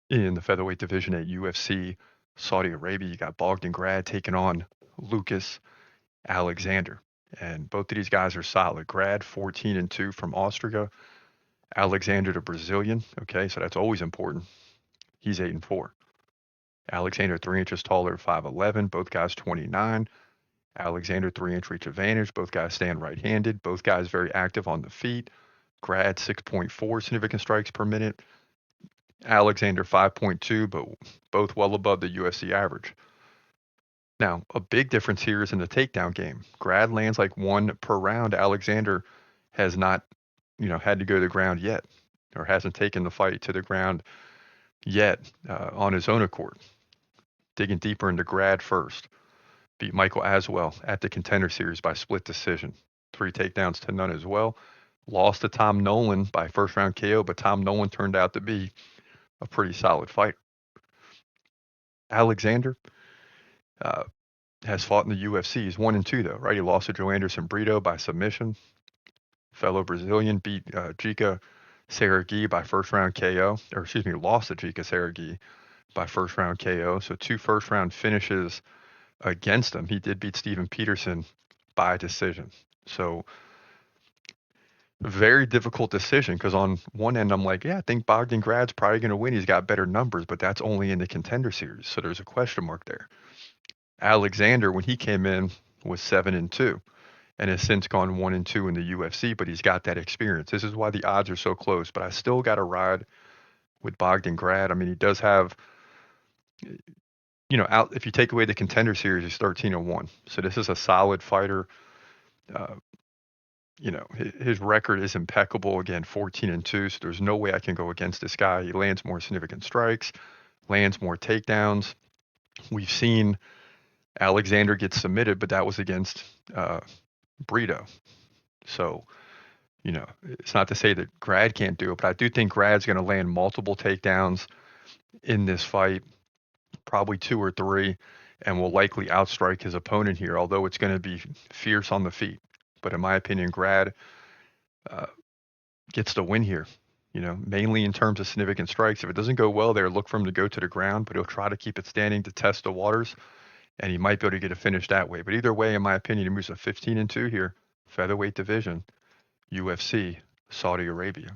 In the featherweight division at UFC Saudi Arabia, you got Bogdan Grad taking on Lucas Alexander. And both of these guys are solid. Grad 14-2 from Austria. Alexander the Brazilian. Okay, so that's always important. He's 8-4. Alexander 3 inches taller, 5'11. Both guys 29. Alexander 3 inch reach advantage. Both guys stand right-handed. Both guys very active on the feet. Grad 6.4 significant strikes per minute. Alexander 5.2, but both well above the UFC average. Now, a big difference here is in the takedown game. Grad lands like one per round. Alexander has not, had to go to the ground yet, or hasn't taken the fight to the ground yet on his own accord. Digging deeper into Grad first. Beat Michael Aswell at the Contender Series by split decision. 3 takedowns to none as well. Lost to Tom Nolan by first round KO, but Tom Nolan turned out to be a pretty solid fighter. Alexander uh, has fought in the UFC. He's 1-2 though, right? He lost to Joe Anderson Brito by submission. Fellow Brazilian beat Jica Serragui by first round KO, or excuse me, lost to Jica Serragui by first round KO. So 2 first round finishes against him. He did beat Steven Peterson by decision. So very difficult decision because on one end I'm like, yeah, I think Bogdan Grad's probably going to win. He's got better numbers, but that's only in the Contender Series, so there's a question mark there. Alexander, when he came in, was 7-2 and has since gone 1-2 in the UFC, but he's got that experience. This is why the odds are so close, but I still got to ride with Bogdan Grad. I mean, he does have, out if you take away the Contender Series, he's 13-1. So this is a solid fighter. Uh, his record is impeccable. Again, 14-2. So there's no way I can go against this guy. He lands more significant strikes, lands more takedowns. We've seen Alexander get submitted, but that was against Brito. So, it's not to say that Grad can't do it, but I do think Grad's going to land multiple takedowns in this fight, probably 2 or 3, and will likely outstrike his opponent here, although it's going to be fierce on the feet. But in my opinion, Grad uh, gets the win here, mainly in terms of significant strikes. If it doesn't go well there, look for him to go to the ground, but he'll try to keep it standing to test the waters, and he might be able to get a finish that way. But either way, in my opinion, he moves to 15-2 here, featherweight division, UFC, Saudi Arabia.